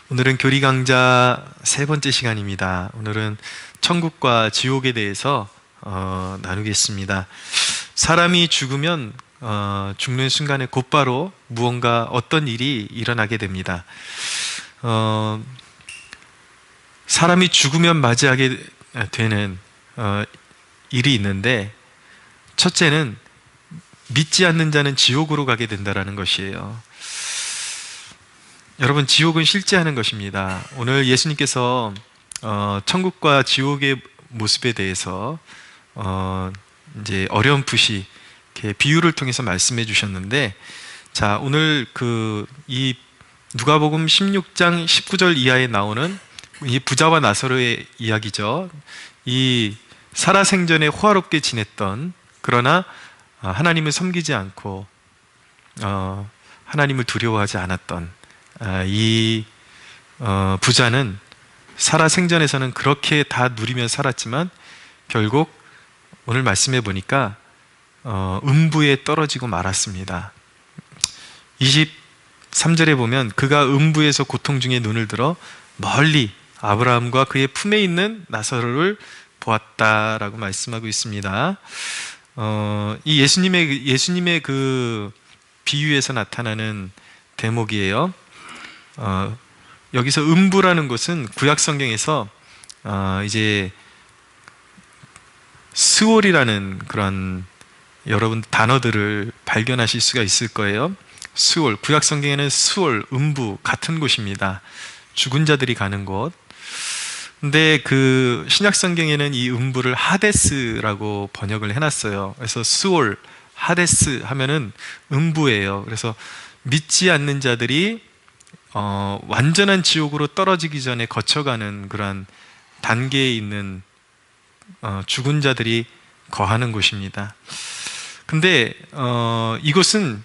오늘은 교리 강좌 세 번째 시간입니다. 오늘은 천국과 지옥에 대해서 나누겠습니다. 사람이 죽으면 죽는 순간에 곧바로 무언가 어떤 일이 일어나게 됩니다. 사람이 죽으면 맞이하게 되는 일이 있는데, 첫째는 믿지 않는 자는 지옥으로 가게 된다는 것이에요. 여러분, 지옥은 실제하는 것입니다. 오늘 예수님께서 천국과 지옥의 모습에 대해서 이제 어렴풋이 이렇게 비유를 통해서 말씀해 주셨는데, 자, 오늘 이 누가복음 16장 19절 이하에 나오는 이 부자와 나사로의 이야기죠. 이 살아생전에 호화롭게 지냈던, 그러나 하나님을 섬기지 않고 하나님을 두려워하지 않았던 이 부자는 살아생전에서는 그렇게 다 누리며 살았지만 결국 오늘 말씀해 보니까 음부에 떨어지고 말았습니다. 23절에 보면 그가 음부에서 고통 중에 눈을 들어 멀리 아브라함과 그의 품에 있는 나사로를 보았다라고 말씀하고 있습니다. 이 예수님의 그 비유에서 나타나는 대목이에요. 여기서 음부라는 것은 구약 성경에서 이제 스올이라는 그런 여러분 단어들을 발견하실 수가 있을 거예요. 스올, 구약 성경에는 스올, 음부 같은 곳입니다. 죽은 자들이 가는 곳. 근데 그 신약 성경에는 이 음부를 하데스라고 번역을 해놨어요. 그래서 스올, 하데스 하면은 음부예요. 그래서 믿지 않는 자들이 완전한 지옥으로 떨어지기 전에 거쳐가는 그런 단계에 있는 죽은 자들이 거하는 곳입니다. 근데 이곳은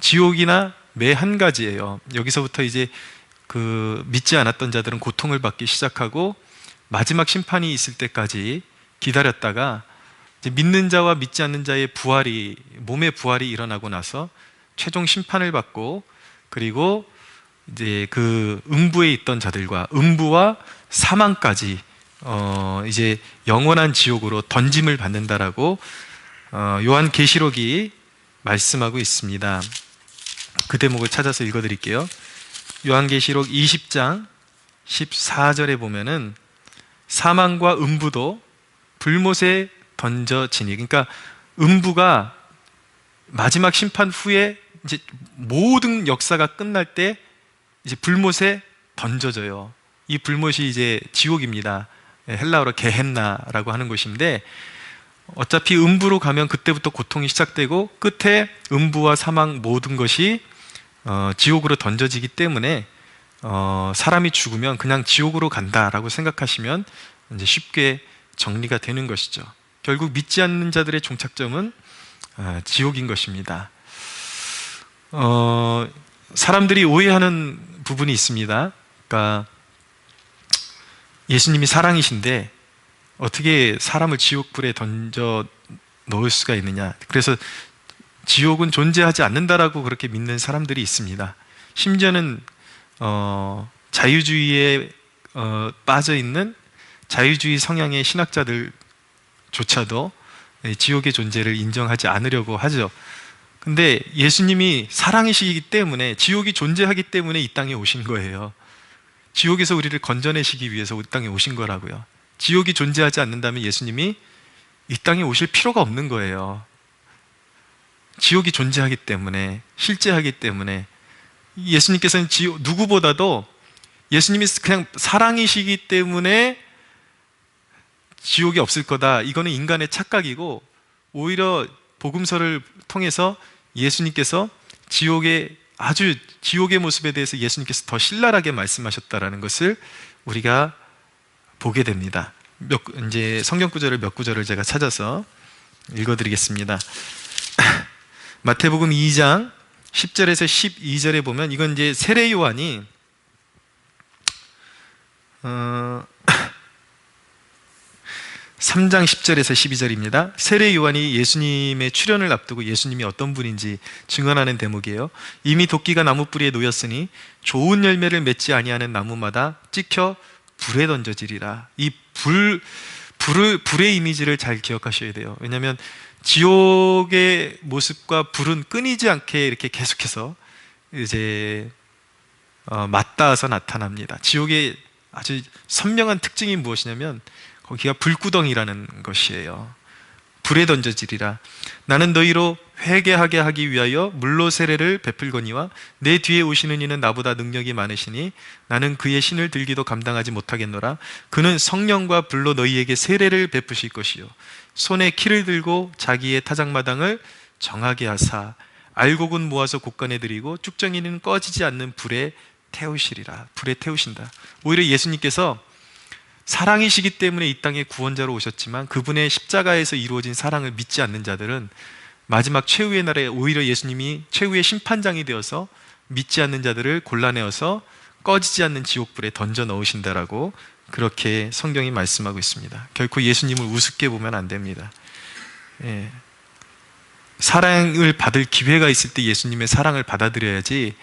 지옥이나 매 한 가지예요. 여기서부터 이제 그 믿지 않았던 자들은 고통을 받기 시작하고 마지막 심판이 있을 때까지 기다렸다가 이제 믿는 자와 믿지 않는 자의 몸의 부활이 일어나고 나서 최종 심판을 받고, 그리고 이제 그 음부에 있던 자들과 음부와 사망까지 이제 영원한 지옥으로 던짐을 받는다라고 요한계시록이 말씀하고 있습니다. 그 대목을 찾아서 읽어드릴게요. 요한계시록 20장 14절에 보면은 사망과 음부도 불못에 던져지니, 그러니까 음부가 마지막 심판 후에 이제 모든 역사가 끝날 때 이제 불못에 던져져요. 이 불못이 이제 지옥입니다. 헬라어로 게헨나라고 하는 곳인데, 어차피 음부로 가면 그때부터 고통이 시작되고 끝에 음부와 사망 모든 것이 지옥으로 던져지기 때문에 사람이 죽으면 그냥 지옥으로 간다라고 생각하시면 이제 쉽게 정리가 되는 것이죠. 결국 믿지 않는 자들의 종착점은 지옥인 것입니다. 사람들이 오해하는 부분이 있습니다. 그러니까 예수님이 사랑이신데 어떻게 사람을 지옥불에 던져 넣을 수가 있느냐. 그래서 지옥은 존재하지 않는다라고 그렇게 믿는 사람들이 있습니다. 심지어는 자유주의에 빠져 있는 자유주의 성향의 신학자들조차도 지옥의 존재를 인정하지 않으려고 하죠. 근데 예수님이 사랑이시기 때문에, 지옥이 존재하기 때문에 이 땅에 오신 거예요. 지옥에서 우리를 건져내시기 위해서 이 땅에 오신 거라고요. 지옥이 존재하지 않는다면 예수님이 이 땅에 오실 필요가 없는 거예요. 지옥이 존재하기 때문에, 실제하기 때문에. 예수님께서는 누구보다도 예수님이 그냥 사랑이시기 때문에 지옥이 없을 거다, 이거는 인간의 착각이고, 오히려 복음서를 통해서 예수님께서 지옥의 모습에 대해서 예수님께서 더 신랄하게 말씀하셨다라는 것을 우리가 보게 됩니다. 이제 성경 구절을 몇 구절을 제가 찾아서 읽어드리겠습니다. 마태복음 2장 10절에서 12절에 보면, 이건 이제 세례 요한이 3장 10절에서 12절입니다. 세례 요한이 예수님의 출현을 앞두고 예수님이 어떤 분인지 증언하는 대목이에요. 이미 도끼가 나무 뿌리에 놓였으니 좋은 열매를 맺지 아니하는 나무마다 찍혀 불에 던져지리라. 이 불의 이미지를 잘 기억하셔야 돼요. 왜냐하면 지옥의 모습과 불은 끊이지 않게 이렇게 계속해서 이제 맞닿아서 나타납니다. 지옥의 아주 선명한 특징이 무엇이냐면 거기가 불구덩이라는 것이에요. 불에 던져지리라. 나는 너희로 회개하게 하기 위하여 물로 세례를 베풀거니와 내 뒤에 오시는 이는 나보다 능력이 많으시니 나는 그의 신을 들기도 감당하지 못하겠노라. 그는 성령과 불로 너희에게 세례를 베푸실 것이요 손에 키를 들고 자기의 타작마당을 정하게 하사 알곡은 모아서 곳간에 들이고 쭉정이는 꺼지지 않는 불에 태우시리라. 불에 태우신다. 오히려 예수님께서 사랑이시기 때문에 이 땅에 구원자로 오셨지만 그분의 십자가에서 이루어진 사랑을 믿지 않는 자들은 마지막 최후의 날에 오히려 예수님이 최후의 심판장이 되어서 믿지 않는 자들을 골라내어서 꺼지지 않는 지옥불에 던져 넣으신다라고 그렇게 성경이 말씀하고 있습니다. 결코 예수님을 우습게 보면 안 됩니다. 예. 사랑을 받을 기회가 있을 때 예수님의 사랑을 받아들여야지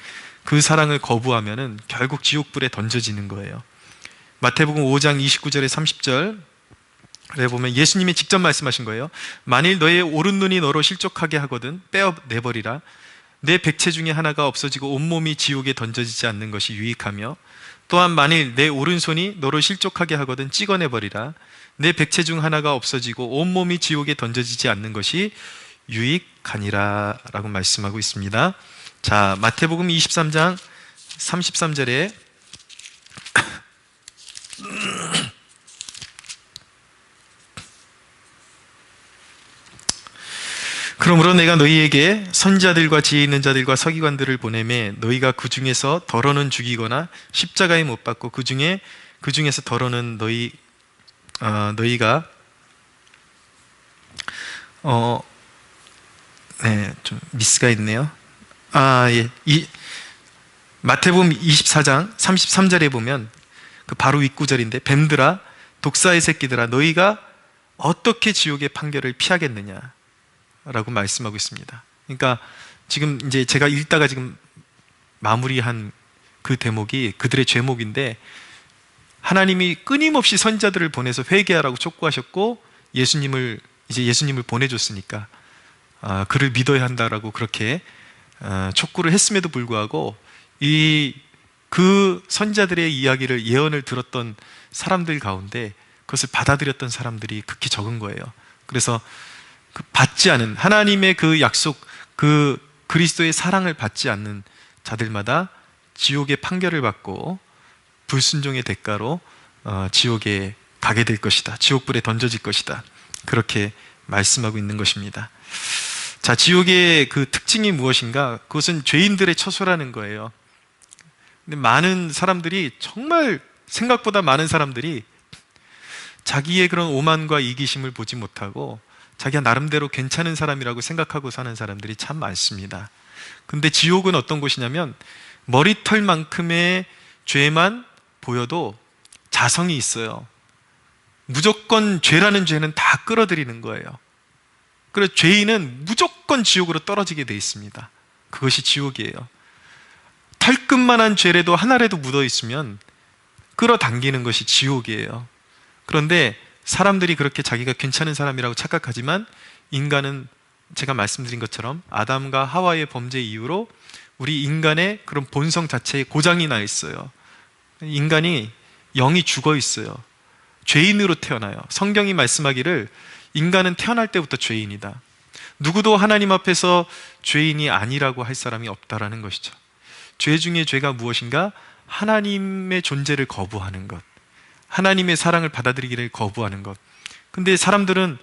그 사랑을 거부하면은 결국 지옥불에 던져지는 거예요. 마태복음 5장 29절에 30절에 보면 예수님이 직접 말씀하신 거예요. 만일 너의 오른눈이 너로 실족하게 하거든 빼어내버리라. 내 백체 중에 하나가 없어지고 온몸이 지옥에 던져지지 않는 것이 유익하며 또한 만일 내 오른손이 너로 실족하게 하거든 찍어내버리라. 내 백체 중 하나가 없어지고 온몸이 지옥에 던져지지 않는 것이 유익하니라 라고 말씀하고 있습니다. 자, 마태복음 23장 33절에 그러므로 내가 너희에게 선지자들과 지혜 있는 자들과 서기관들을 보내매 너희가 그 중에서 더러는 죽이거나 십자가에 못 박고 그 중에서 더러는 너희가 좀 미스가 있네요. 마태복음 24장 33절에 보면 그 바로 윗구절인데 뱀들아 독사의 새끼들아 너희가 어떻게 지옥의 판결을 피하겠느냐 라고 말씀하고 있습니다. 그러니까 지금 이제 제가 읽다가 지금 마무리한 그 대목이 그들의 죄목인데 하나님이 끊임없이 선지자들을 보내서 회개하라고 촉구하셨고 예수님을 보내줬으니까 그를 믿어야 한다라고 그렇게 촉구를 했음에도 불구하고 그 선지자들의 이야기를 예언을 들었던 사람들 가운데 그것을 받아들였던 사람들이 극히 적은 거예요. 그래서 받지 않은 하나님의 그 약속, 그 그리스도의 사랑을 받지 않는 자들마다 지옥의 판결을 받고 불순종의 대가로 지옥에 가게 될 것이다. 지옥불에 던져질 것이다. 그렇게 말씀하고 있는 것입니다. 자, 지옥의 그 특징이 무엇인가? 그것은 죄인들의 처소라는 거예요. 근데 많은 사람들이 정말 생각보다 많은 사람들이 자기의 그런 오만과 이기심을 보지 못하고 자기가 나름대로 괜찮은 사람이라고 생각하고 사는 사람들이 참 많습니다. 근데 지옥은 어떤 곳이냐면 머리털만큼의 죄만 보여도 자성이 있어요. 무조건 죄라는 죄는 다 끌어들이는 거예요. 그래서 죄인은 무조건 지옥으로 떨어지게 돼 있습니다. 그것이 지옥이에요. 털끝만한 죄라도 하나라도 묻어 있으면 끌어당기는 것이 지옥이에요. 그런데 사람들이 그렇게 자기가 괜찮은 사람이라고 착각하지만 인간은 제가 말씀드린 것처럼 아담과 하와의 범죄 이후로 우리 인간의 그런 본성 자체에 고장이 나 있어요. 인간이 영이 죽어 있어요. 죄인으로 태어나요. 성경이 말씀하기를 인간은 태어날 때부터 죄인이다. 누구도 하나님 앞에서 죄인이 아니라고 할 사람이 없다라는 것이죠. 죄 중에 죄가 무엇인가? 하나님의 존재를 거부하는 것, 하나님의 사랑을 받아들이기를 거부하는 것. 근데 사람들은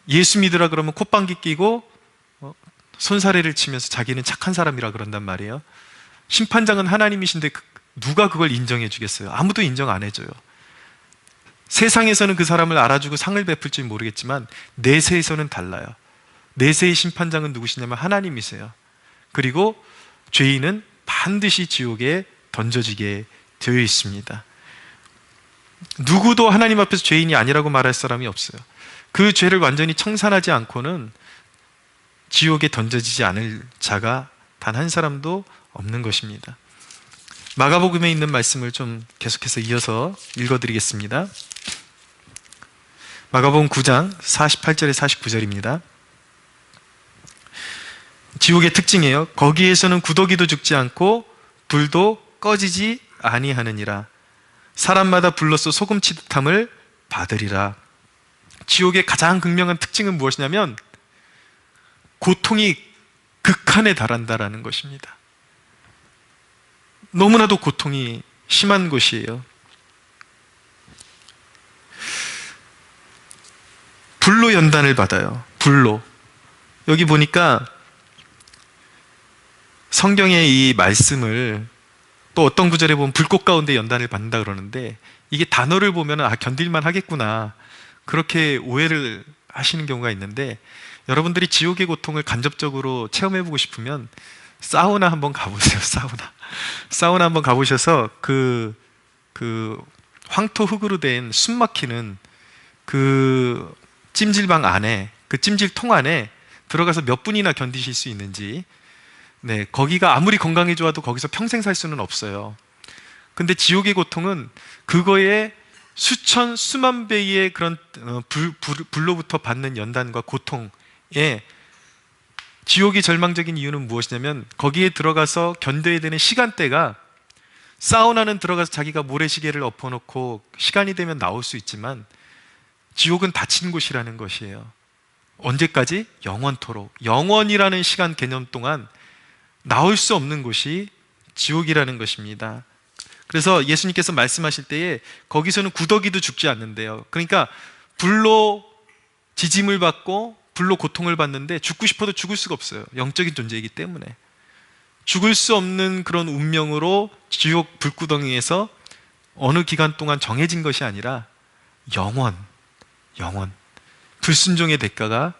예수 믿으라 그러면 콧방귀 끼고 손사래를 치면서 자기는 착한 사람이라 그런단 말이에요. 심판장은 하나님이신데 누가 그걸 인정해 주겠어요? 아무도 인정 안 해줘요. 세상에서는 그 사람을 알아주고 상을 베풀지 모르겠지만 내세에서는 달라요. 내세의 심판장은 누구시냐면 하나님이세요. 그리고 죄인은 반드시 지옥에 던져지게 되어 있습니다. 누구도 하나님 앞에서 죄인이 아니라고 말할 사람이 없어요. 그 죄를 완전히 청산하지 않고는 지옥에 던져지지 않을 자가 단 한 사람도 없는 것입니다. 마가복음에 있는 말씀을 좀 계속해서 이어서 읽어드리겠습니다. 마가복음 9장 48절에 49절입니다. 지옥의 특징이에요. 거기에서는 구더기도 죽지 않고 불도 꺼지지 아니하느니라. 사람마다 불로써 소금치듯함을 받으리라. 지옥의 가장 극명한 특징은 무엇이냐면 고통이 극한에 달한다라는 것입니다. 너무나도 고통이 심한 곳이에요. 불로 연단을 받아요. 불로. 여기 보니까 성경의 이 말씀을 또 어떤 구절에 보면 불꽃 가운데 연단을 받는다 그러는데, 이게 단어를 보면 견딜만 하겠구나, 그렇게 오해를 하시는 경우가 있는데, 여러분들이 지옥의 고통을 간접적으로 체험해보고 싶으면 사우나 한번 가보세요. 사우나 한번 가보셔서 그 황토 흙으로 된 숨 막히는 그 찜질방 안에, 그 찜질통 안에 들어가서 몇 분이나 견디실 수 있는지. 네, 거기가 아무리 건강에 좋아도 거기서 평생 살 수는 없어요. 근데 지옥의 고통은 그거에 수천 수만 배의 그런 불로부터 받는 연단과 고통에, 지옥이 절망적인 이유는 무엇이냐면 거기에 들어가서 견뎌야 되는 시간대가, 사우나는 들어가서 자기가 모래시계를 엎어놓고 시간이 되면 나올 수 있지만 지옥은 닫힌 곳이라는 것이에요. 언제까지? 영원토록. 영원이라는 시간 개념 동안 나올 수 없는 곳이 지옥이라는 것입니다. 그래서 예수님께서 말씀하실 때에 거기서는 구더기도 죽지 않는데요. 그러니까 불로 지짐을 받고 불로 고통을 받는데 죽고 싶어도 죽을 수가 없어요. 영적인 존재이기 때문에. 죽을 수 없는 그런 운명으로 지옥 불구덩이에서 어느 기간 동안 정해진 것이 아니라 영원, 불순종의 대가가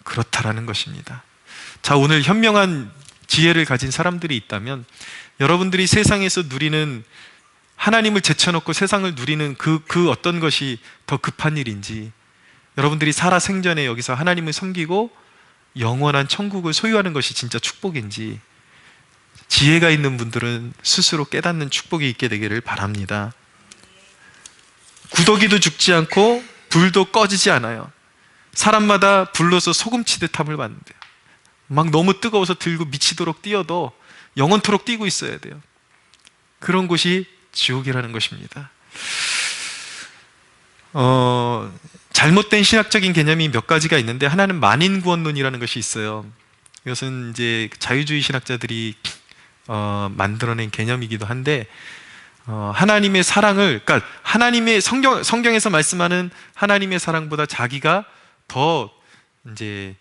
그렇다라는 것입니다. 자, 오늘 현명한 지혜를 가진 사람들이 있다면 여러분들이 세상에서 누리는, 하나님을 제쳐놓고 세상을 누리는 그 어떤 것이 더 급한 일인지, 여러분들이 살아 생전에 여기서 하나님을 섬기고 영원한 천국을 소유하는 것이 진짜 축복인지, 지혜가 있는 분들은 스스로 깨닫는 축복이 있게 되기를 바랍니다. 구더기도 죽지 않고 불도 꺼지지 않아요. 사람마다 불로서 소금치듯함을 받는데요. 막 너무 뜨거워서 들고 미치도록 뛰어도 영원토록 뛰고 있어야 돼요. 그런 곳이 지옥이라는 것입니다. 잘못된 신학적인 개념이 몇 가지가 있는데, 하나는 만인구원론이라는 것이 있어요. 이것은 이제 자유주의 신학자들이 만들어낸 개념이기도 한데, 하나님의 사랑을, 그러니까 하나님의 성경에서 말씀하는 하나님의 사랑보다 자기가 더 이제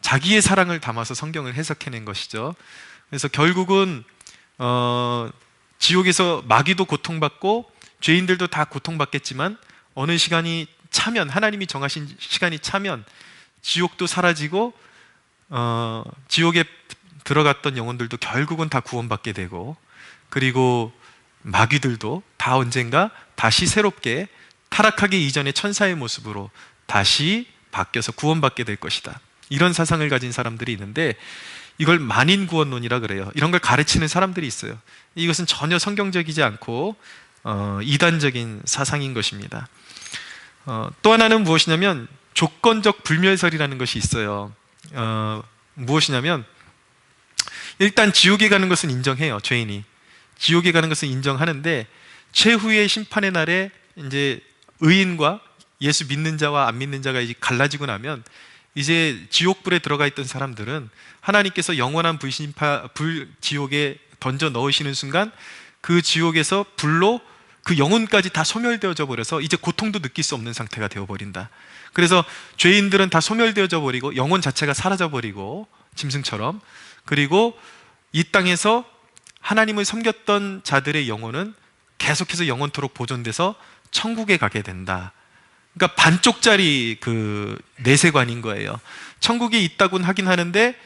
자기의 사랑을 담아서 성경을 해석해낸 것이죠. 그래서 결국은 지옥에서 마귀도 고통받고 죄인들도 다 고통받겠지만 어느 시간이 차면, 하나님이 정하신 시간이 차면 지옥도 사라지고 지옥에 들어갔던 영혼들도 결국은 다 구원받게 되고, 그리고 마귀들도 다 언젠가 다시 새롭게 타락하기 이전의 천사의 모습으로 다시 바뀌어서 구원받게 될 것이다. 이런 사상을 가진 사람들이 있는데 이걸 만인구원론이라 그래요. 이런 걸 가르치는 사람들이 있어요. 이것은 전혀 성경적이지 않고 이단적인 사상인 것입니다. 또 하나는 무엇이냐면 조건적 불멸설이라는 것이 있어요. 무엇이냐면 일단 지옥에 가는 것은 인정해요. 죄인이 지옥에 가는 것은 인정하는데, 최후의 심판의 날에 이제 의인과 예수 믿는 자와 안 믿는 자가 이제 갈라지고 나면 이제 지옥불에 들어가 있던 사람들은 하나님께서 영원한 지옥에 던져 넣으시는 순간 그 지옥에서 불로 그 영혼까지 다 소멸되어져 버려서 이제 고통도 느낄 수 없는 상태가 되어버린다. 그래서 죄인들은 다 소멸되어져 버리고 영혼 자체가 사라져 버리고 짐승처럼, 그리고 이 땅에서 하나님을 섬겼던 자들의 영혼은 계속해서 영원토록 보존돼서 천국에 가게 된다. 그러니까 반쪽짜리 그 내세관인 거예요. 천국에 있다고는 하긴 하는데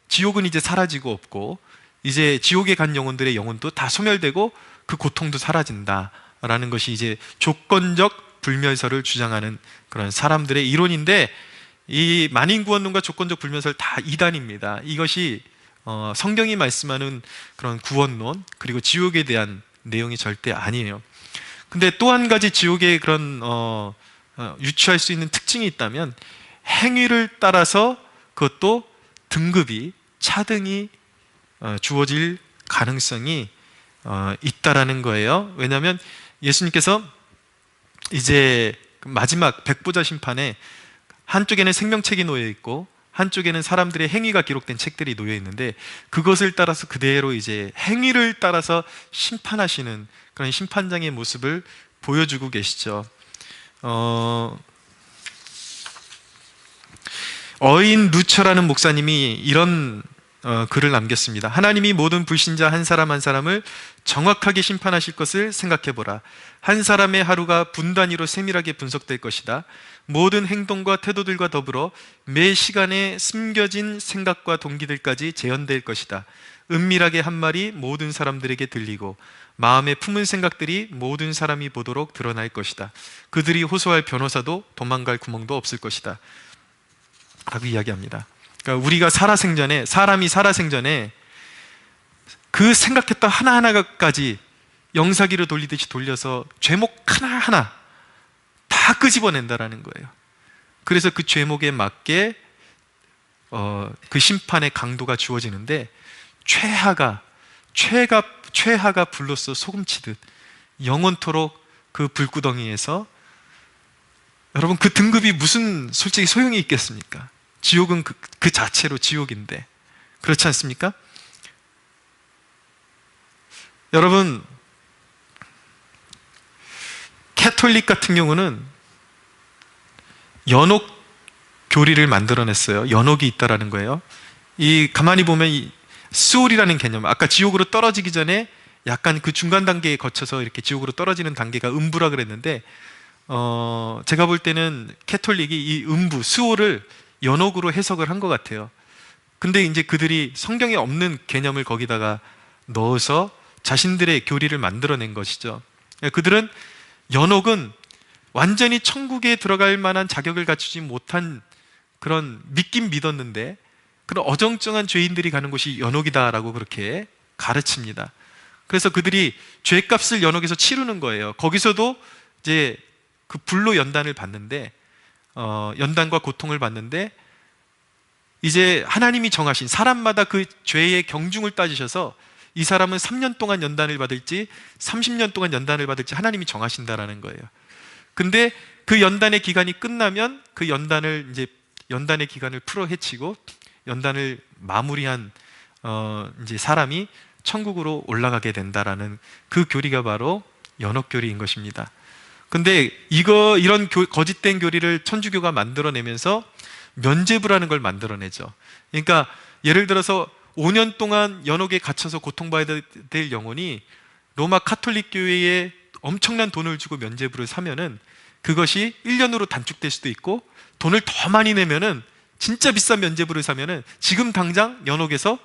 지옥은 이제 사라지고 없고, 이제 지옥에 간 영혼들의 영혼도 다 소멸되고 그 고통도 사라진다 라는 것이 이제 조건적 불멸설을 주장하는 그런 사람들의 이론인데, 이 만인구원론과 조건적 불멸설 다 이단입니다. 이것이 성경이 말씀하는 그런 구원론, 그리고 지옥에 대한 내용이 절대 아니에요. 근데 또 한 가지 지옥의 그런 유추할 수 있는 특징이 있다면, 행위를 따라서 그것도 등급이 차등이 주어질 가능성이 있다라는 거예요. 왜냐하면 예수님께서 이제 마지막 백보자 심판에 한쪽에는 생명책이 놓여 있고 한쪽에는 사람들의 행위가 기록된 책들이 놓여 있는데, 그것을 따라서 그대로 이제 행위를 따라서 심판하시는 그런 심판장의 모습을 보여주고 계시죠. 어인 루처라는 목사님이 이런 글을 남겼습니다. 하나님이 모든 불신자 한 사람 한 사람을 정확하게 심판하실 것을 생각해보라. 한 사람의 하루가 분 단위로 세밀하게 분석될 것이다. 모든 행동과 태도들과 더불어 매 시간에 숨겨진 생각과 동기들까지 재현될 것이다. 은밀하게 한 말이 모든 사람들에게 들리고 마음에 품은 생각들이 모든 사람이 보도록 드러날 것이다. 그들이 호소할 변호사도 도망갈 구멍도 없을 것이다 라고 이야기합니다. 그러니까 우리가 사람이 살아생전에 그 생각했던 하나하나까지 영사기를 돌리듯이 돌려서 죄목 하나하나 다 끄집어낸다라는 거예요. 그래서 그 죄목에 맞게 그 심판의 강도가 주어지는데, 최하가 불로써 소금치듯 영원토록 그 불구덩이에서, 여러분 그 등급이 무슨 솔직히 소용이 있겠습니까? 지옥은 그 자체로 지옥인데, 그렇지 않습니까? 여러분, 캐톨릭 같은 경우는 연옥 교리를 만들어냈어요. 연옥이 있다라는 거예요. 가만히 보면 이 수올이라는 개념, 아까 지옥으로 떨어지기 전에 약간 그 중간 단계에 거쳐서 이렇게 지옥으로 떨어지는 단계가 음부라 그랬는데, 제가 볼 때는 캐톨릭이 이 음부, 수올을 연옥으로 해석을 한 것 같아요. 근데 이제 그들이 성경에 없는 개념을 거기다가 넣어서 자신들의 교리를 만들어낸 것이죠. 그들은 연옥은 완전히 천국에 들어갈 만한 자격을 갖추지 못한 그런 믿긴 믿었는데, 그런 어정쩡한 죄인들이 가는 곳이 연옥이다라고 그렇게 가르칩니다. 그래서 그들이 죄값을 연옥에서 치르는 거예요. 거기서도 이제 그 불로 연단을 받는데, 연단과 고통을 받는데, 이제 하나님이 정하신 사람마다 그 죄의 경중을 따지셔서 이 사람은 3년 동안 연단을 받을지 30년 동안 연단을 받을지 하나님이 정하신다라는 거예요. 근데 그 연단의 기간이 끝나면 그 연단의 기간을 풀어 헤치고 연단을 마무리한 이제 사람이 천국으로 올라가게 된다라는 그 교리가 바로 연옥교리인 것입니다. 근데 이런 거짓된 교리를 천주교가 만들어내면서 면죄부라는 걸 만들어내죠. 그러니까 예를 들어서 5년 동안 연옥에 갇혀서 고통받아야 될 영혼이 로마 카톨릭 교회에 엄청난 돈을 주고 면죄부를 사면은 그것이 1년으로 단축될 수도 있고, 돈을 더 많이 내면은 진짜 비싼 면죄부를 사면은 지금 당장 연옥에서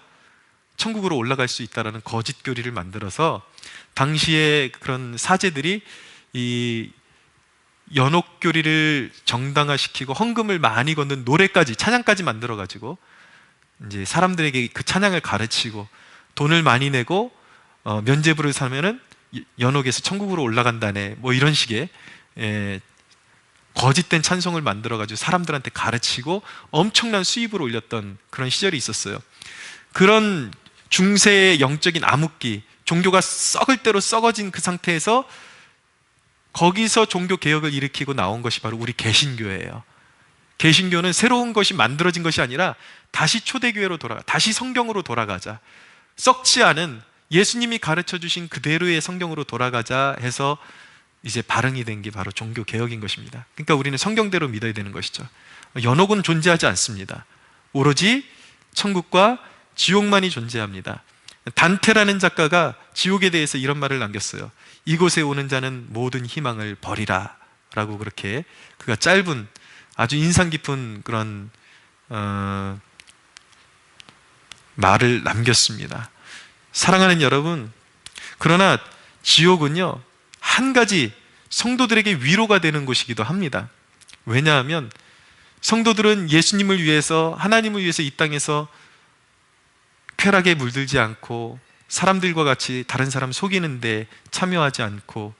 천국으로 올라갈 수 있다라는 거짓 교리를 만들어서, 당시에 그런 사제들이 이 연옥 교리를 정당화시키고 헌금을 많이 걷는 노래까지, 찬양까지 만들어가지고 이제 사람들에게 그 찬양을 가르치고 돈을 많이 내고 면죄부를 사면은 연옥에서 천국으로 올라간다네, 뭐 이런 식의 거짓된 찬송을 만들어가지고 사람들한테 가르치고 엄청난 수입을 올렸던 그런 시절이 있었어요. 그런 중세의 영적인 암흑기, 종교가 썩을 대로 썩어진 그 상태에서 거기서 종교 개혁을 일으키고 나온 것이 바로 우리 개신교예요. 개신교는 새로운 것이 만들어진 것이 아니라 다시 초대교회로 다시 성경으로 돌아가자, 썩지 않은 예수님이 가르쳐 주신 그대로의 성경으로 돌아가자 해서 이제 발흥이 된 게 바로 종교 개혁인 것입니다. 그러니까 우리는 성경대로 믿어야 되는 것이죠. 연옥은 존재하지 않습니다. 오로지 천국과 지옥만이 존재합니다. 단테라는 작가가 지옥에 대해서 이런 말을 남겼어요. 이곳에 오는 자는 모든 희망을 버리라 라고, 그렇게 그가 짧은 아주 인상 깊은 그런 말을 남겼습니다. 사랑하는 여러분, 그러나 지옥은요 한 가지 성도들에게 위로가 되는 곳이기도 합니다. 왜냐하면 성도들은 예수님을 위해서, 하나님을 위해서 이 땅에서 쾌락에 물들지 않고 사람들과 같이 다른 사람 속이는데 참여하지 않고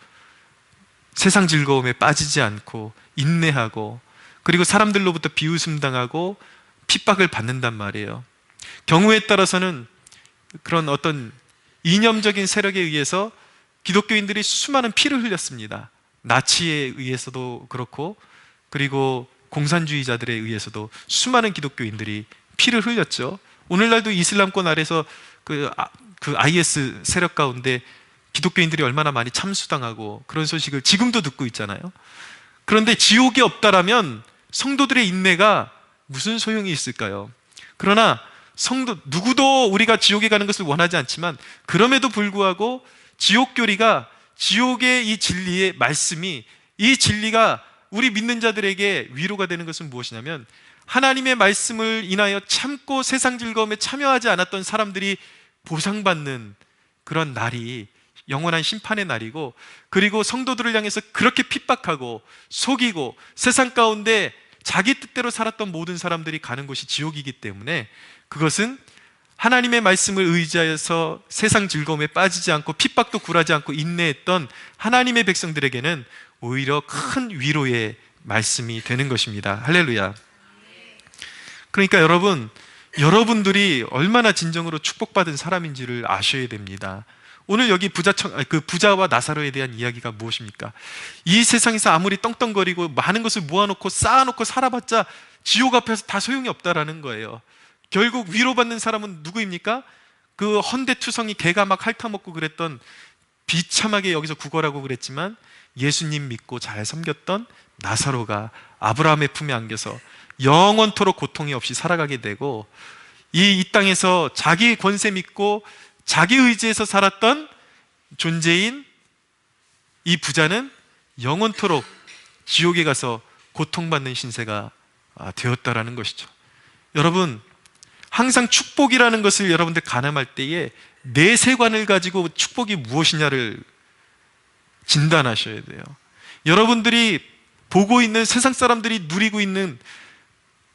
세상 즐거움에 빠지지 않고 인내하고, 그리고 사람들로부터 비웃음 당하고 핍박을 받는단 말이에요. 경우에 따라서는 그런 어떤 이념적인 세력에 의해서 기독교인들이 수많은 피를 흘렸습니다. 나치에 의해서도 그렇고, 그리고 공산주의자들에 의해서도 수많은 기독교인들이 피를 흘렸죠. 오늘날도 이슬람권 아래서 그 IS 세력 가운데 기독교인들이 얼마나 많이 참수당하고 그런 소식을 지금도 듣고 있잖아요. 그런데 지옥이 없다라면 성도들의 인내가 무슨 소용이 있을까요? 그러나 누구도 우리가 지옥에 가는 것을 원하지 않지만, 그럼에도 불구하고 지옥교리가, 지옥의 이 진리의 말씀이, 이 진리가 우리 믿는 자들에게 위로가 되는 것은 무엇이냐면, 하나님의 말씀을 인하여 참고 세상 즐거움에 참여하지 않았던 사람들이 보상받는 그런 날이 영원한 심판의 날이고, 그리고 성도들을 향해서 그렇게 핍박하고 속이고 세상 가운데 자기 뜻대로 살았던 모든 사람들이 가는 곳이 지옥이기 때문에, 그것은 하나님의 말씀을 의지하여서 세상 즐거움에 빠지지 않고 핍박도 굴하지 않고 인내했던 하나님의 백성들에게는 오히려 큰 위로의 말씀이 되는 것입니다. 할렐루야. 그러니까 여러분들이 얼마나 진정으로 축복받은 사람인지를 아셔야 됩니다. 오늘 여기 부자와 나사로에 대한 이야기가 무엇입니까? 이 세상에서 아무리 떵떵거리고 많은 것을 모아놓고 쌓아놓고 살아봤자 지옥 앞에서 다 소용이 없다라는 거예요. 결국 위로받는 사람은 누구입니까? 그 헌데투성이 개가 막 핥아먹고 그랬던, 비참하게 여기서 구걸하고 그랬지만 예수님 믿고 잘 섬겼던 나사로가 아브라함의 품에 안겨서 영원토록 고통이 없이 살아가게 되고, 이 땅에서 자기 권세 믿고 자기 의지에서 살았던 존재인 이 부자는 영원토록 지옥에 가서 고통받는 신세가 되었다라는 것이죠. 여러분, 항상 축복이라는 것을 여러분들 가늠할 때에 내세관을 가지고 축복이 무엇이냐를 진단하셔야 돼요. 여러분들이 보고 있는, 세상 사람들이 누리고 있는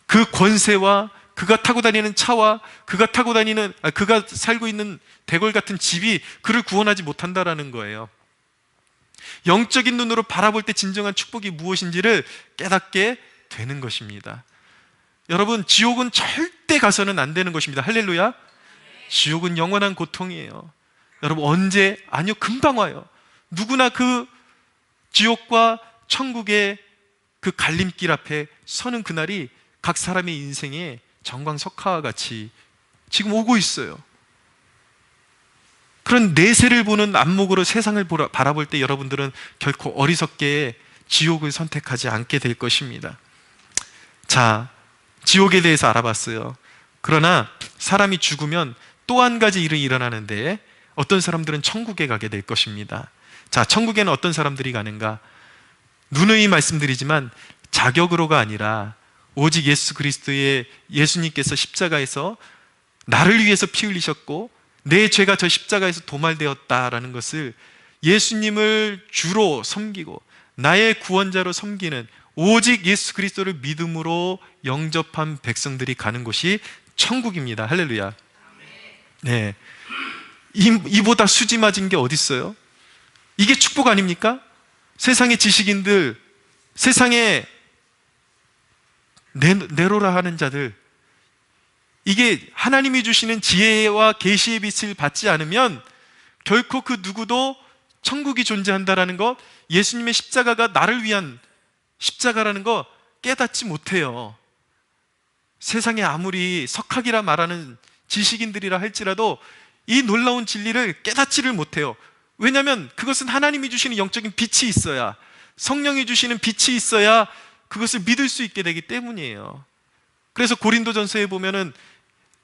그 권세와 그가 타고 다니는 차와 그가 살고 있는 대궐 같은 집이 그를 구원하지 못한다라는 거예요. 영적인 눈으로 바라볼 때 진정한 축복이 무엇인지를 깨닫게 되는 것입니다. 여러분, 지옥은 절대 가서는 안 되는 것입니다. 할렐루야. 지옥은 영원한 고통이에요. 여러분, 언제? 아니요, 금방 와요. 누구나 그 지옥과 천국의 그 갈림길 앞에 서는 그날이 각 사람의 인생에 정광석화와 같이 지금 오고 있어요. 그런 내세를 보는 안목으로 세상을 바라볼 때 여러분들은 결코 어리석게 지옥을 선택하지 않게 될 것입니다. 자, 지옥에 대해서 알아봤어요. 그러나 사람이 죽으면 또 한 가지 일이 일어나는데, 어떤 사람들은 천국에 가게 될 것입니다. 자, 천국에는 어떤 사람들이 가는가? 누누이 말씀드리지만 자격으로가 아니라 오직 예수 그리스도의, 예수님께서 십자가에서 나를 위해서 피 흘리셨고 내 죄가 저 십자가에서 도말되었다라는 것을 예수님을 주로 섬기고 나의 구원자로 섬기는 오직 예수 그리스도를 믿음으로 영접한 백성들이 가는 곳이 천국입니다. 할렐루야. 네, 이보다 수지 맞은 게 어디 있어요? 이게 축복 아닙니까? 세상의 지식인들, 세상에 내로라 하는 자들, 이게 하나님이 주시는 지혜와 계시의 빛을 받지 않으면 결코 그 누구도 천국이 존재한다라는 것, 예수님의 십자가가 나를 위한 십자가라는 거 깨닫지 못해요. 세상에 아무리 석학이라 말하는 지식인들이라 할지라도 이 놀라운 진리를 깨닫지를 못해요. 왜냐하면 그것은 하나님이 주시는 영적인 빛이 있어야, 성령이 주시는 빛이 있어야 그것을 믿을 수 있게 되기 때문이에요. 그래서 고린도전서에 보면은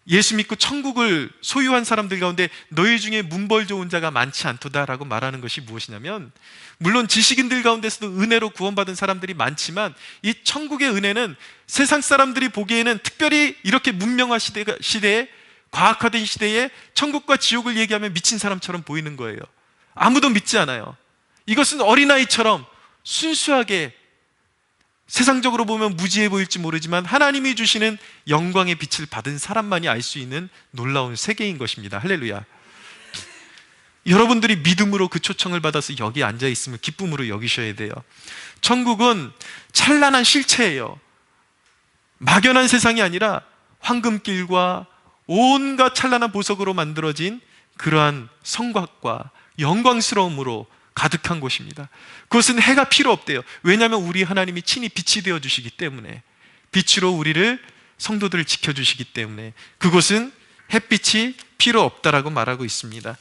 예수 믿고 천국을 소유한 사람들 가운데 너희 중에 문벌 좋은 자가 많지 않도다라고 말하는 것이 무엇이냐면, 물론 지식인들 가운데서도 은혜로 구원받은 사람들이 많지만 이 천국의 은혜는 세상 사람들이 보기에는, 특별히 이렇게 문명화 시대에, 과학화된 시대에 천국과 지옥을 얘기하면 미친 사람처럼 보이는 거예요. 아무도 믿지 않아요. 이것은 어린아이처럼 순수하게, 세상적으로 보면 무지해 보일지 모르지만 하나님이 주시는 영광의 빛을 받은 사람만이 알 수 있는 놀라운 세계인 것입니다. 할렐루야. 여러분들이 믿음으로 그 초청을 받아서 여기 앉아 있음을 기쁨으로 여기셔야 돼요. 천국은 찬란한 실체예요. 막연한 세상이 아니라 황금길과 온갖 찬란한 보석으로 만들어진 그러한 성곽과 영광스러움으로 가득한 곳입니다. 그것은 해가 필요 없대요. 왜냐하면 우리 하나님이 친히 빛이 되어 주시기 때문에, 빛으로 우리를, 성도들을 지켜주시기 때문에 그곳은 햇빛이 필요 없다라고 말하고 있습니다.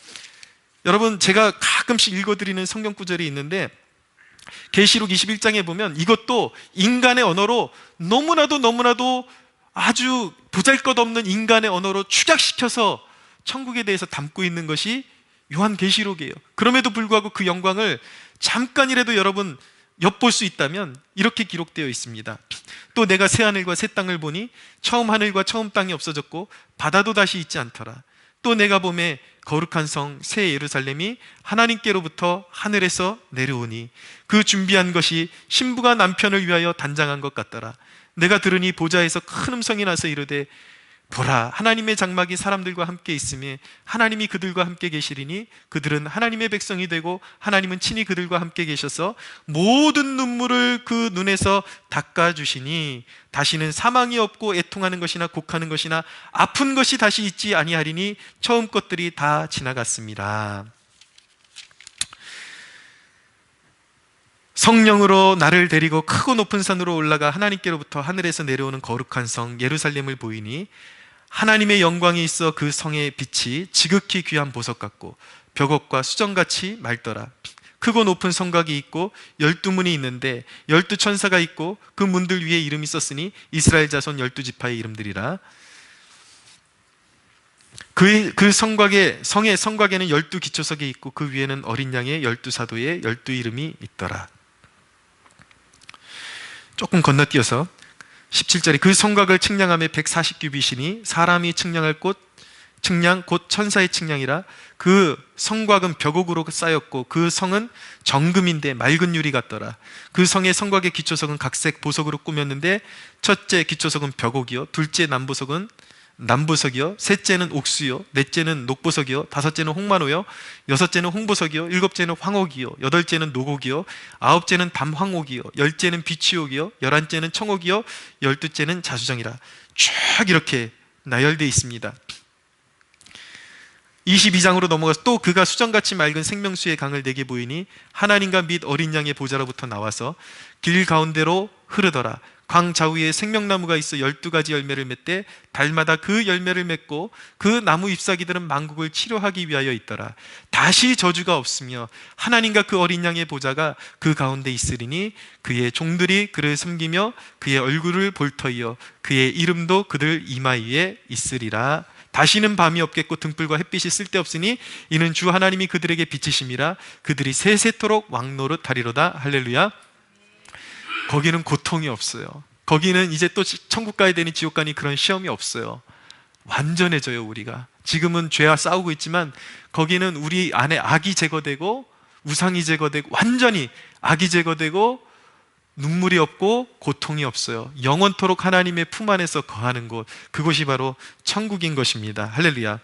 여러분, 제가 가끔씩 읽어드리는 성경 구절이 있는데 계시록 21장에 보면 이것도 인간의 언어로 너무나도 아주 보잘것없는 인간의 언어로 축약시켜서 천국에 대해서 담고 있는 것이 요한계시록이에요. 그럼에도 불구하고 그 영광을 잠깐이라도 여러분 엿볼 수 있다면 이렇게 기록되어 있습니다. 또 내가 새 하늘과 새 땅을 보니 처음 하늘과 처음 땅이 없어졌고 바다도 다시 있지 않더라. 또 내가 보매 거룩한 성 새 예루살렘이 하나님께로부터 하늘에서 내려오니 그 준비한 것이 신부가 남편을 위하여 단장한 것 같더라. 내가 들으니 보좌에서 큰 음성이 나서 이르되 보라, 하나님의 장막이 사람들과 함께 있으며 하나님이 그들과 함께 계시리니 그들은 하나님의 백성이 되고 하나님은 친히 그들과 함께 계셔서 모든 눈물을 그 눈에서 닦아주시니 다시는 사망이 없고 애통하는 것이나 곡하는 것이나 아픈 것이 다시 있지 아니하리니 처음 것들이 다 지나갔습니다. 성령으로 나를 데리고 크고 높은 산으로 올라가 하나님께로부터 하늘에서 내려오는 거룩한 성 예루살렘을 보이니 하나님의 영광이 있어 그 성의 빛이 지극히 귀한 보석 같고 벽옥과 수정같이 맑더라. 크고 높은 성곽이 있고 12문이 있는데 12천사가 있고 그 문들 위에 이름이 썼으니 이스라엘 자손 12지파의 이름들이라. 그 성곽의 성곽에는 12기초석이 있고 그 위에는 어린 양의 12사도의 12이름이 있더라. 조금 건너뛰어서 17절에 그 성곽을 측량하며 140규빗이니 사람이 측량할 측량 곧 천사의 측량이라. 그 성곽은 벽옥으로 쌓였고 그 성은 정금인데 맑은 유리 같더라. 그 성의 성곽의 기초석은 각색 보석으로 꾸몄는데 첫째 기초석은 벽옥이요, 둘째 남보석이요, 셋째는 옥수요, 넷째는 녹보석이요, 다섯째는 홍마노요, 여섯째는 홍보석이요, 일곱째는 황옥이요, 여덟째는 노곡이요, 아홉째는 담황옥이요, 열째는 비취옥이요, 열한째는 청옥이요, 열두째는 자수정이라. 쭉 이렇게 나열되어 있습니다. 22장으로 넘어가서 또 그가 수정같이 맑은 생명수의 강을 내게 보이니 하나님과 및 어린 양의 보좌로부터 나와서 길 가운데로 흐르더라. 광 좌우에 생명나무가 있어 12가지 열매를 맺되 달마다 그 열매를 맺고 그 나무 잎사귀들은 만국을 치료하기 위하여 있더라. 다시 저주가 없으며 하나님과 그 어린 양의 보좌가 그 가운데 있으리니 그의 종들이 그를 섬기며 그의 얼굴을 볼 터이요 그의 이름도 그들 이마 위에 있으리라. 다시는 밤이 없겠고 등불과 햇빛이 쓸데없으니 이는 주 하나님이 그들에게 빛이심이라. 그들이 세세토록 왕노릇하리로다. 할렐루야. 거기는 고통이 없어요. 거기는 이제 또 천국 가야 되니 지옥 가니 그런 시험이 없어요. 완전해져요. 우리가 지금은 죄와 싸우고 있지만 거기는 우리 안에 악이 제거되고 우상이 제거되고 완전히 악이 제거되고 눈물이 없고 고통이 없어요. 영원토록 하나님의 품 안에서 거하는 곳, 그곳이 바로 천국인 것입니다. 할렐루야.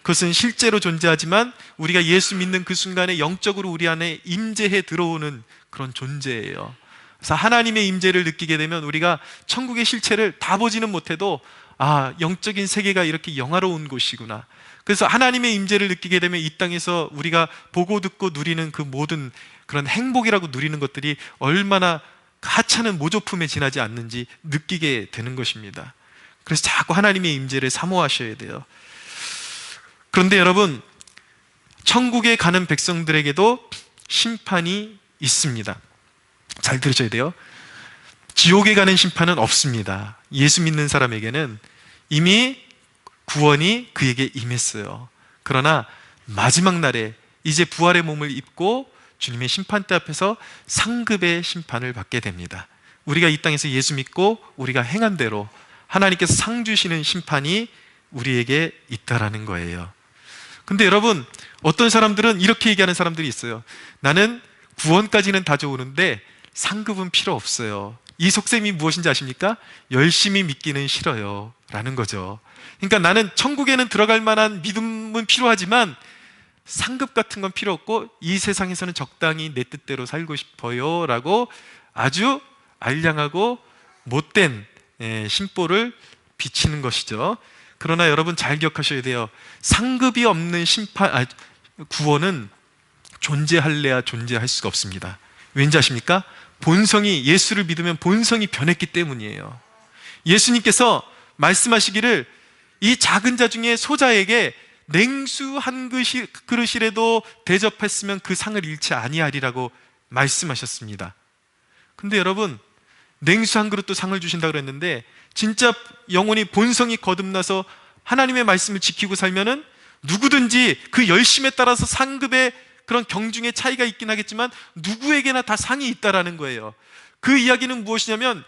그것은 실제로 존재하지만 우리가 예수 믿는 그 순간에 영적으로 우리 안에 임재해 들어오는 그런 존재예요. 그래서 하나님의 임재를 느끼게 되면 우리가 천국의 실체를 다 보지는 못해도 영적인 세계가 이렇게 영화로운 곳이구나. 그래서 하나님의 임재를 느끼게 되면 이 땅에서 우리가 보고 듣고 누리는 그 모든 그런 행복이라고 누리는 것들이 얼마나 하찮은 모조품에 지나지 않는지 느끼게 되는 것입니다. 그래서 자꾸 하나님의 임재를 사모하셔야 돼요. 그런데 여러분, 천국에 가는 백성들에게도 심판이 있습니다. 잘 들으셔야 돼요. 지옥에 가는 심판은 없습니다. 예수 믿는 사람에게는 이미 구원이 그에게 임했어요. 그러나 마지막 날에 이제 부활의 몸을 입고 주님의 심판대 앞에서 상급의 심판을 받게 됩니다. 우리가 이 땅에서 예수 믿고 우리가 행한 대로 하나님께서 상 주시는 심판이 우리에게 있다라는 거예요. 근데 여러분, 어떤 사람들은 이렇게 얘기하는 사람들이 있어요. 나는 구원까지는 다 좋은데 상급은 필요 없어요. 이 속셈이 무엇인지 아십니까? 열심히 믿기는 싫어요 라는 거죠. 그러니까 나는 천국에는 들어갈 만한 믿음은 필요하지만 상급 같은 건 필요 없고 이 세상에서는 적당히 내 뜻대로 살고 싶어요 라고 아주 알량하고 못된 심보를 비치는 것이죠. 그러나 여러분 잘 기억하셔야 돼요. 상급이 없는 구원은 존재할래야 존재할 수가 없습니다. 왠지 아십니까? 본성이, 예수를 믿으면 본성이 변했기 때문이에요. 예수님께서 말씀하시기를 이 작은 자 중에 소자에게 냉수 한 그릇이라도 대접했으면 그 상을 잃지 아니하리라고 말씀하셨습니다. 근데 여러분, 냉수 한 그릇도 상을 주신다고 그랬는데 진짜 영혼이 본성이 거듭나서 하나님의 말씀을 지키고 살면은 누구든지 그 열심에 따라서 상급의 그런 경중의 차이가 있긴 하겠지만 누구에게나 다 상이 있다라는 거예요. 그 이야기는 무엇이냐면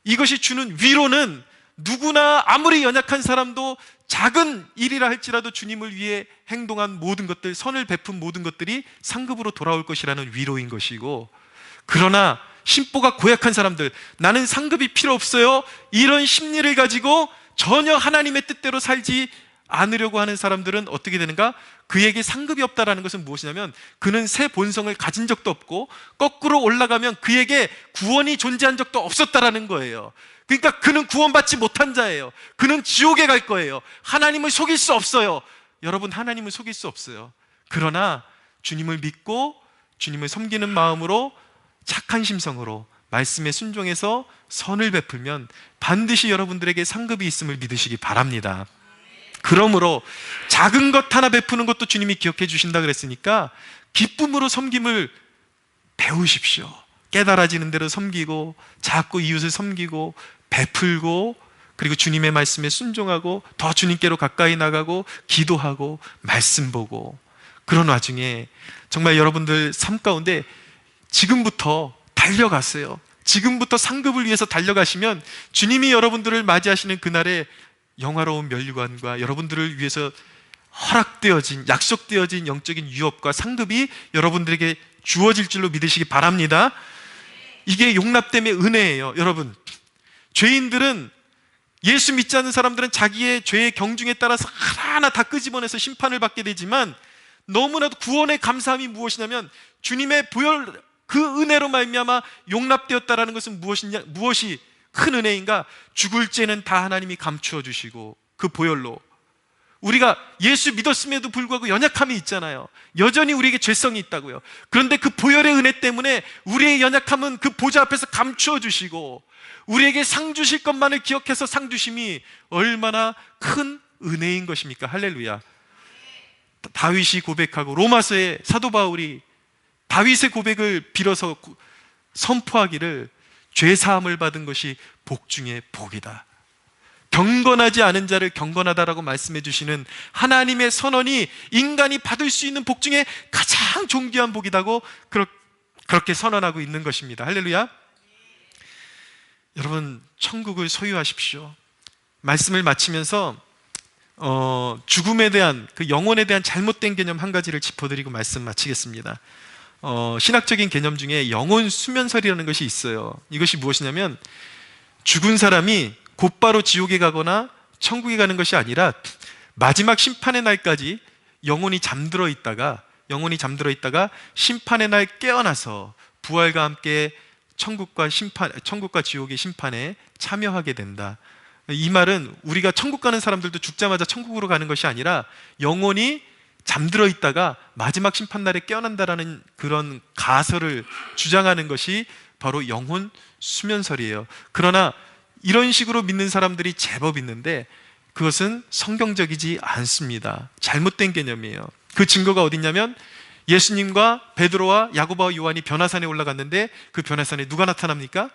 이것이 주는 위로는 누구나 아무리 연약한 사람도 작은 일이라 할지라도 주님을 위해 행동한 모든 것들, 선을 베푼 모든 것들이 상급으로 돌아올 것이라는 위로인 것이고, 그러나 심보가 고약한 사람들, 나는 상급이 필요 없어요, 이런 심리를 가지고 전혀 하나님의 뜻대로 살지 않으려고 하는 사람들은 어떻게 되는가? 그에게 상급이 없다라는 것은 무엇이냐면 그는 새 본성을 가진 적도 없고 거꾸로 올라가면 그에게 구원이 존재한 적도 없었다라는 거예요. 그러니까 그는 구원받지 못한 자예요. 그는 지옥에 갈 거예요. 하나님을 속일 수 없어요. 여러분, 하나님을 속일 수 없어요. 그러나 주님을 믿고 주님을 섬기는 마음으로 착한 심성으로 말씀에 순종해서 선을 베풀면 반드시 여러분들에게 상급이 있음을 믿으시기 바랍니다. 그러므로 작은 것 하나 베푸는 것도 주님이 기억해 주신다 그랬으니까 기쁨으로 섬김을 배우십시오. 깨달아지는 대로 섬기고 자꾸 이웃을 섬기고 베풀고 그리고 주님의 말씀에 순종하고 더 주님께로 가까이 나가고 기도하고 말씀 보고, 그런 와중에 정말 여러분들 삶 가운데 지금부터 달려가세요. 지금부터 상급을 위해서 달려가시면 주님이 여러분들을 맞이하시는 그날에 영화로운 면류관과 여러분들을 위해서 허락되어진, 약속되어진 영적인 유업과 상급이 여러분들에게 주어질 줄로 믿으시기 바랍니다. 이게 용납됨의 은혜예요. 여러분, 죄인들은, 예수 믿지 않는 사람들은 자기의 죄의 경중에 따라서 하나하나 다 끄집어내서 심판을 받게 되지만 너무나도 구원의 감사함이 무엇이냐면 주님의 보혈, 그 은혜로 말미암아 용납되었다라는 것은 무엇이 큰 은혜인가? 죽을 죄는 다 하나님이 감추어 주시고 그 보혈로 우리가 예수 믿었음에도 불구하고 연약함이 있잖아요. 여전히 우리에게 죄성이 있다고요. 그런데 그 보혈의 은혜 때문에 우리의 연약함은 그 보좌 앞에서 감추어 주시고 우리에게 상 주실 것만을 기억해서 상 주심이 얼마나 큰 은혜인 것입니까? 할렐루야. 다윗이 고백하고 로마서의 사도 바울이 다윗의 고백을 빌어서 선포하기를 죄 사함을 받은 것이 복 중에 복이다. 경건하지 않은 자를 경건하다라고 말씀해 주시는 하나님의 선언이 인간이 받을 수 있는 복 중에 가장 존귀한 복이다고 그렇게 선언하고 있는 것입니다. 할렐루야. 여러분, 천국을 소유하십시오. 말씀을 마치면서 죽음에 대한, 그 영혼에 대한 잘못된 개념 한 가지를 짚어드리고 말씀 마치겠습니다. 신학적인 개념 중에 영혼 수면설이라는 것이 있어요. 이것이 무엇이냐면 죽은 사람이 곧바로 지옥에 가거나 천국에 가는 것이 아니라 마지막 심판의 날까지 영혼이 잠들어 있다가 심판의 날 깨어나서 부활과 함께 천국과 지옥의 심판에 참여하게 된다. 이 말은 우리가 천국 가는 사람들도 죽자마자 천국으로 가는 것이 아니라 영혼이 잠들어 있다가 마지막 심판날에 깨어난다라는 그런 가설을 주장하는 것이 바로 영혼 수면설이에요. 그러나 이런 식으로 믿는 사람들이 제법 있는데 그것은 성경적이지 않습니다. 잘못된 개념이에요. 그 증거가 어딨냐면 예수님과 베드로와 야고보와 요한이 변화산에 올라갔는데 그 변화산에 누가 나타납니까?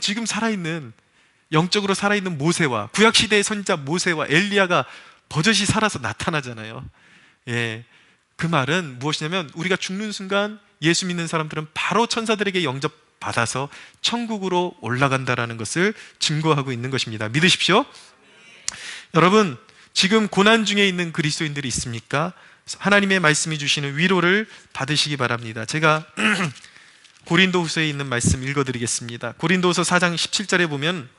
지금 살아있는, 영적으로 살아있는 모세와 구약시대의 선지자 모세와 엘리야가 버젓이 살아서 나타나잖아요. 예, 그 말은 무엇이냐면 우리가 죽는 순간 예수 믿는 사람들은 바로 천사들에게 영접받아서 천국으로 올라간다라는 것을 증거하고 있는 것입니다. 믿으십시오. 여러분, 지금 고난 중에 있는 그리스도인들이 있습니까? 하나님의 말씀이 주시는 위로를 받으시기 바랍니다. 제가 고린도후서에 있는 말씀 읽어드리겠습니다. 고린도후서 4장 17절에 보면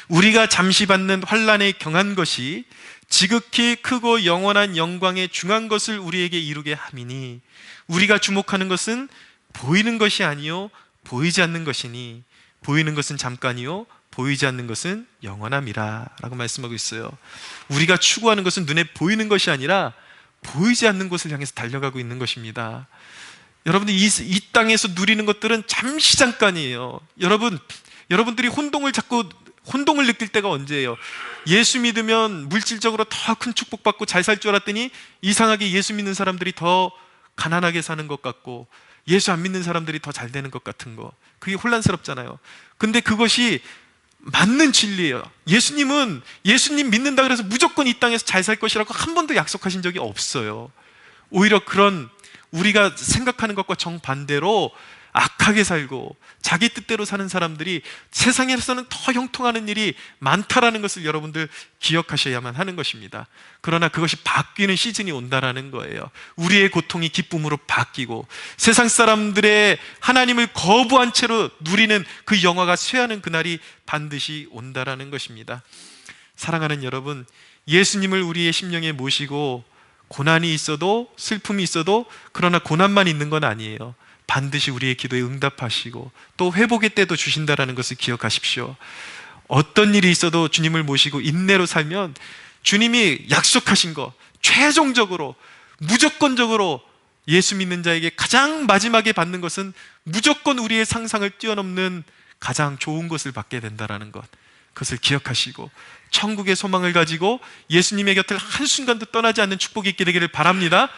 우리가 잠시 받는 환난에 경한 것이 지극히 크고 영원한 영광에 중한 것을 우리에게 이루게 함이니 우리가 주목하는 것은 보이는 것이 아니요 보이지 않는 것이니 보이는 것은 잠깐이요 보이지 않는 것은 영원함이라 라고 말씀하고 있어요. 우리가 추구하는 것은 눈에 보이는 것이 아니라 보이지 않는 곳을 향해서 달려가고 있는 것입니다. 여러분들 이 땅에서 누리는 것들은 잠시 잠깐이에요. 여러분들이 혼동을 느낄 때가 언제예요? 예수 믿으면 물질적으로 더 큰 축복받고 잘 살 줄 알았더니 이상하게 예수 믿는 사람들이 더 가난하게 사는 것 같고 예수 안 믿는 사람들이 더 잘 되는 것 같은 거, 그게 혼란스럽잖아요. 근데 그것이 맞는 진리예요. 예수님 믿는다 그래서 무조건 이 땅에서 잘 살 것이라고 한 번도 약속하신 적이 없어요. 오히려 그런 우리가 생각하는 것과 정반대로 악하게 살고 자기 뜻대로 사는 사람들이 세상에서는 더 형통하는 일이 많다라는 것을 여러분들 기억하셔야만 하는 것입니다. 그러나 그것이 바뀌는 시즌이 온다라는 거예요. 우리의 고통이 기쁨으로 바뀌고 세상 사람들의 하나님을 거부한 채로 누리는 그 영화가 쇠하는 그날이 반드시 온다라는 것입니다. 사랑하는 여러분, 예수님을 우리의 심령에 모시고 고난이 있어도 슬픔이 있어도 그러나 고난만 있는 건 아니에요. 반드시 우리의 기도에 응답하시고 또 회복의 때도 주신다라는 것을 기억하십시오. 어떤 일이 있어도 주님을 모시고 인내로 살면 주님이 약속하신 거 최종적으로 무조건적으로 예수 믿는 자에게 가장 마지막에 받는 것은 무조건 우리의 상상을 뛰어넘는 가장 좋은 것을 받게 된다라는 것, 그것을 기억하시고 천국의 소망을 가지고 예수님의 곁을 한순간도 떠나지 않는 축복이 있게 되기를 바랍니다.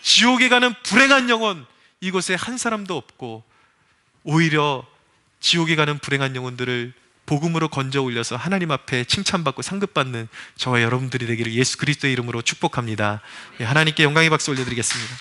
지옥에 가는 불행한 영혼 이곳에 한 사람도 없고 오히려 지옥에 가는 불행한 영혼들을 복음으로 건져 올려서 하나님 앞에 칭찬받고 상급받는 저와 여러분들이 되기를 예수 그리스도의 이름으로 축복합니다. 하나님께 영광의 박수 올려드리겠습니다.